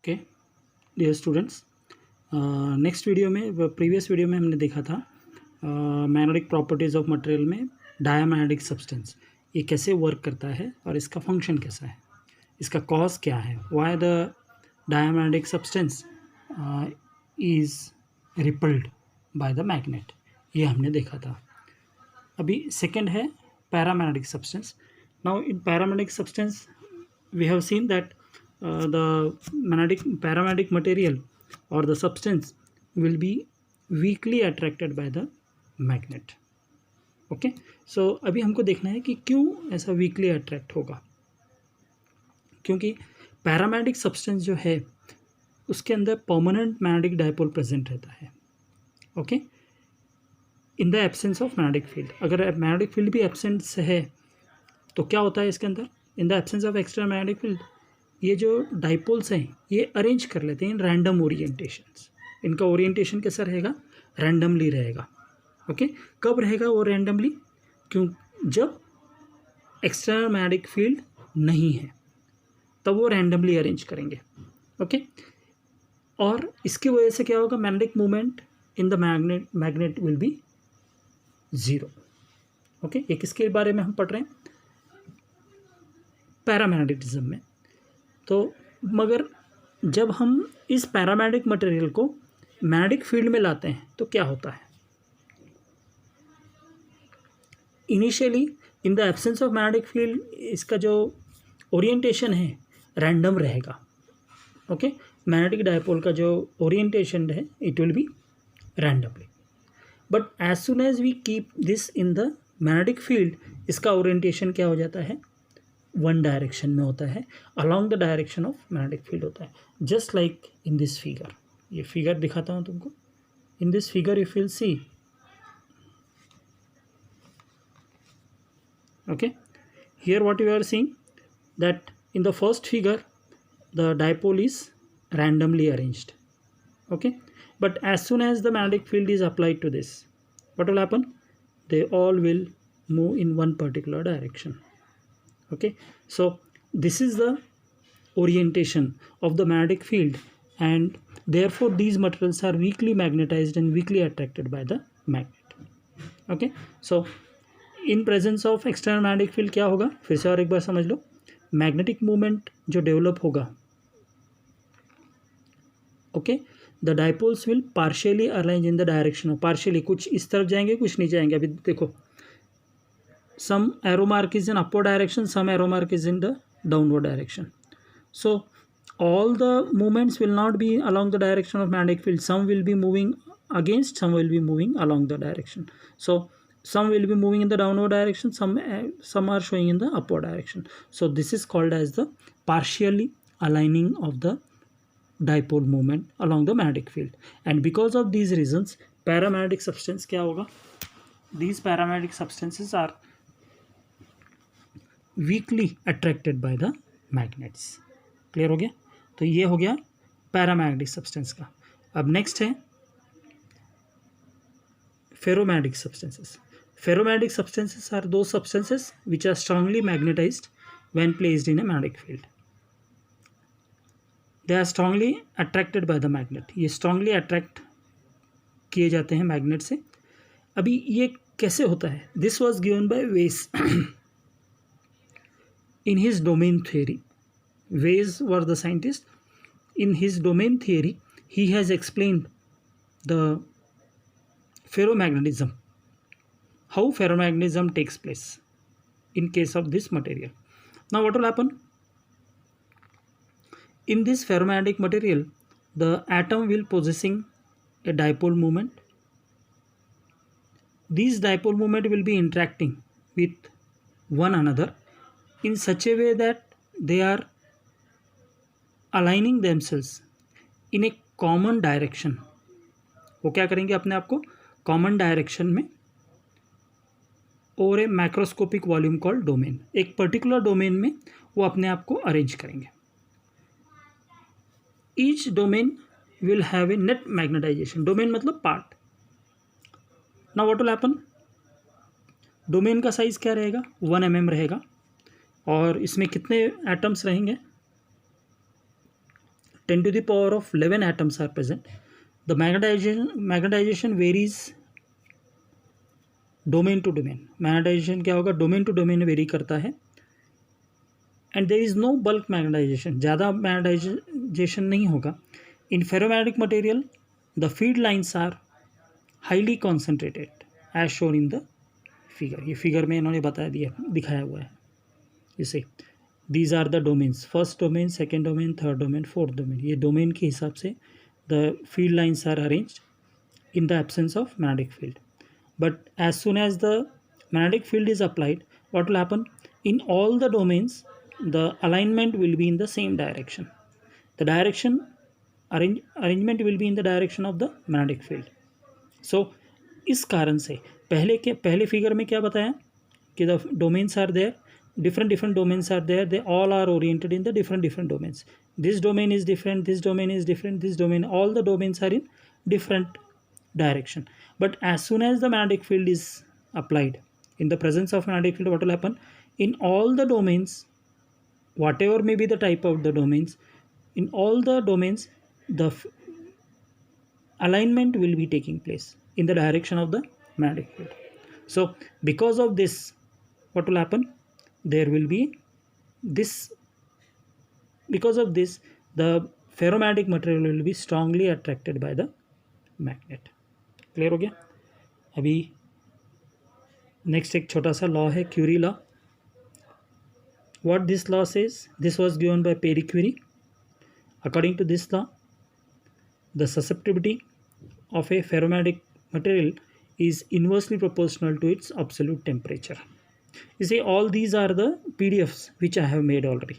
Okay dear students, next video में previous video में हमने देखा था मैग्नेटिक प्रॉपर्टीज़ ऑफ मटेरियल में डायमैग्नेटिक सब्सटेंस ये कैसे वर्क करता है और इसका फंक्शन कैसा है, इसका कॉज क्या है, why the diamagnetic substance is rippled by the magnet, ये हमने देखा था। अभी सेकेंड है paramagnetic substance. Now in paramagnetic substance we have seen that the paramagnetic material or the substance will be weakly attracted by the magnet. Okay so अभी हमको देखना है कि क्यों ऐसा वीकली अट्रैक्ट होगा, क्योंकि पैरामैग्नेटिक सब्सटेंस जो है उसके अंदर परमानेंट मैग्नेटिक डायपोल प्रेजेंट रहता है। Okay in the absence of magnetic field, अगर मैग्नेटिक फील्ड भी एब्सेंस है तो क्या होता है इसके अंदर, in the absence of external magnetic field ये जो डाइपोल्स हैं ये अरेंज कर लेते हैं इन रैंडम ओरिएंटेशंस। इनका ओरिएंटेशन कैसा रहेगा, रैंडमली रहेगा। ओके कब रहेगा वो रैंडमली, क्यों, जब एक्सटर्नल मैग्नेटिक फील्ड नहीं है तब वो रैंडमली अरेंज करेंगे। ओके और इसकी वजह से क्या होगा, magnetic movement in the magnet will be zero. Okay ये किसके बारे में हम पढ़ रहे हैं, पैरामैग्नेटिज्म में। तो मगर जब हम इस पैरामैग्नेटिक मटेरियल को मैग्नेटिक फील्ड में लाते हैं तो क्या होता है, initially in the absence of magnetic field इसका जो ओरिएंटेशन है रैंडम रहेगा। ओके मैग्नेटिक डायपोल का जो ओरिएंटेशन है it will be randomly, but as soon as we keep this in the magnetic field इसका ओरिएंटेशन क्या हो जाता है, वन डायरेक्शन में होता है, along the direction of magnetic field होता है। Just like in this figure, ये फिगर दिखाता हूँ तुमको। In this figure you will see, okay here what you are seeing that in the first figure the dipole is randomly arranged. Okay but as soon as the magnetic field is applied to this, what will happen, they all will move in one particular direction. Okay so this is the orientation of the magnetic field and therefore these materials are weakly magnetized and weakly attracted by the magnet. Okay so in presence of external magnetic field क्या होगा, फिर से और एक बार समझ लो, magnetic movement जो develop होगा, okay the dipoles will partially arrange in the direction of, partially कुछ इस तरफ जाएंगे कुछ नहीं जाएंगे। अभी देखो some arrow mark is in upward direction, some arrow mark is in the downward direction. So all the movements will not be along the direction of magnetic field, some will be moving against, some will be moving along the direction. So some will be moving in the downward direction, some are showing in the upward direction. So this is called as the partially aligning of the dipole moment along the magnetic field, and because of these reasons paramagnetic substance क्या होगा, these paramagnetic substances are weakly attracted by the magnets. Clear हो गया, तो ये हो गया paramagnetic substance का। अब नेक्स्ट है ferromagnetic substances. Ferromagnetic substances are those substances which are strongly magnetized when placed in a magnetic field. They are strongly attracted by the magnet. ये strongly attract किए जाते हैं मैग्नेट से। अभी ये कैसे होता है, this was given by Weiss in his domain theory. Weiss was the scientist. In his domain theory he has explained the ferromagnetism, how ferromagnetism takes place in case of this material. Now what will happen, in this ferromagnetic material the atom will possessing a dipole moment. These dipole moment will be interacting with one another in such a way that they are aligning themselves in a common direction. वो क्या करेंगे, अपने आप को common direction में और ए macroscopic volume called domain, एक particular domain में वो अपने आप को अरेंज करेंगे। Each domain will have a net magnetization. Domain मतलब part. Now what will happen? Domain का साइज क्या रहेगा, 1 mm रहेगा और इसमें कितने एटम्स रहेंगे, 10 to the power of 11 atoms are present. The magnetization varies domain to domain. Magnetization क्या होगा, डोमेन टू डोमेन वेरी करता है. And there is no bulk magnetization, ज़्यादा मैग्नेटाइजेशन नहीं होगा. In ferromagnetic material the field lines are highly concentrated as shown in the figure. ये figure में इन्होंने दिखाया हुआ है. इसे these are the domains, first domain, second domain, third domain, fourth domain. ये डोमेन के हिसाब से the field lines are arranged in the absence of magnetic field. But as soon as the magnetic field is applied, what will happen? In all the domains, the alignment will be in the same direction. The direction arrangement will be in the direction of the magnetic field. So इस कारण से पहले figure में क्या बताया कि the domains are there, different domains are there, they all are oriented in the different domains. This domain is different, this domain is different, this domain, all the domains are in different direction. But as soon as the magnetic field is applied, in the presence of magnetic field, what will happen? In all the domains, whatever may be the type of the domains, in all the domains, the alignment will be taking place in the direction of the magnetic field. So because of this, what will happen? There will be this, because of this, the ferromagnetic material will be strongly attracted by the magnet. Clear हो गया. अभी next एक छोटा सा law है, Curie law. What this law says, this was given by Pierre Curie. According to this law, the susceptibility of a ferromagnetic material is inversely proportional to its absolute temperature. You see, all these are the PDFs which I have made already.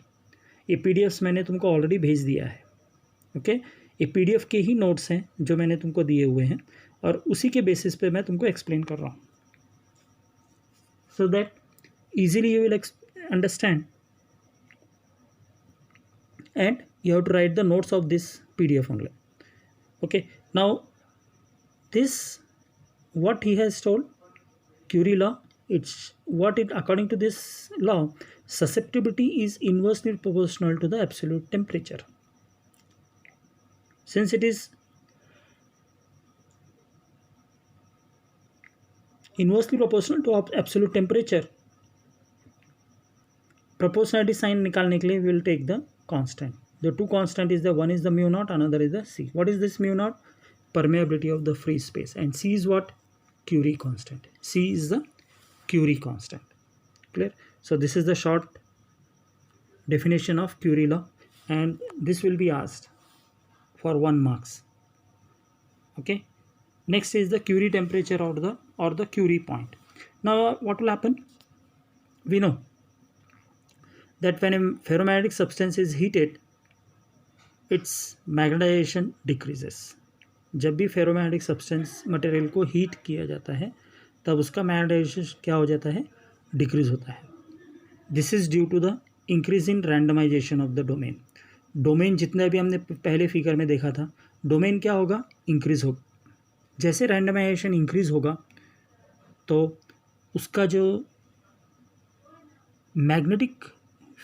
ये PDFs मैंने तुमको already भेज दिया है. Okay, ये PDF के ही notes हैं जो मैंने तुमको दिए हुए हैं, और उसी के बेसिस पे मैं तुमको एक्सप्लेन कर रहा हूँ, so that easily you will understand, and you have to write the notes of this PDF only. Okay, now this, what he has told, Curie law, it's what it, according to this law, susceptibility is inversely proportional to the absolute temperature. Since it is inversely proportional to absolute temperature, proportionality sign निकालने के लिए we will take the constant. The two constant is the, one is the mu naught, another is the C. What is this mu naught? Permeability of the free space, and C is what? Curie constant. C is the Curie constant. Clear? So this is the short definition of Curie law, and this will be asked for 1 marks. Okay. Next is the Curie temperature or the Curie point. Now what will happen? We know that when a ferromagnetic substance is heated, its magnetization decreases. जब भी ferromagnetic substance material को heat किया जाता है, तब उसका magnetisation क्या हो जाता है? डिक्रीज होता है. This is due to the increase in randomisation of the domain. Domain जितना भी हमने पहले फिगर में देखा था, डोमेन क्या होगा? इंक्रीज होगा. जैसे रैंडमाइजेशन इंक्रीज होगा तो उसका जो मैग्नेटिक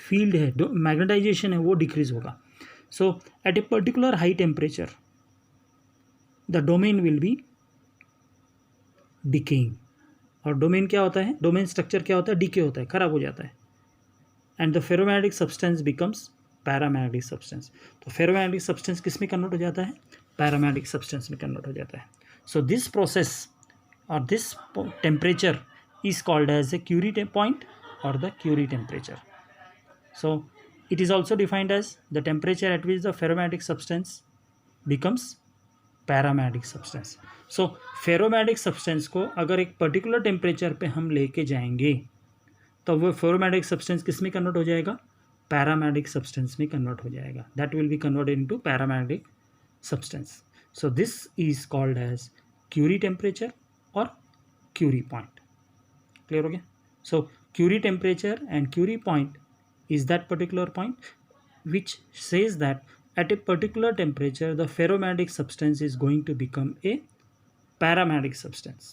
फील्ड है, मैग्नेटाइजेशन है, वो डिक्रीज होगा. So at a particular high temperature the domain will be decaying. और डोमेन क्या होता है? डोमेन स्ट्रक्चर क्या होता है? डीके होता है, खराब हो जाता है. And the ferromagnetic substance becomes paramagnetic substance. तो फेरोमैग्नेटिक सब्सटेंस किस में कन्वर्ट हो जाता है? पैरामैग्नेटिक सब्सटेंस में कन्वर्ट हो जाता है. सो दिस प्रोसेस और this temperature is called as a Curie point और the Curie temperature. So it is also defined as the temperature at which the ferromagnetic substance becomes paramagnetic substance. So ferromagnetic substance को अगर एक particular temperature पे हम लेके जाएंगे तो वो फेरोमैग्नेटिक सब्सटेंस किस में कन्वर्ट हो जाएगा? पैरामैग्नेटिक सब्सटेंस में कन्वर्ट हो जाएगा. That will be converted into paramagnetic substance. So this is called as Curie temperature और क्यूरी पॉइंट. क्लियर हो गया? So Curie temperature and Curie point is that particular point which says that at a particular temperature the ferromagnetic substance is going to become a paramagnetic substance.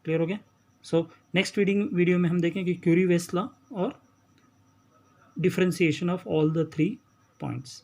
Clear हो गया? So next video में हम देखें कि Curie waste law और differentiation of all the 3 points.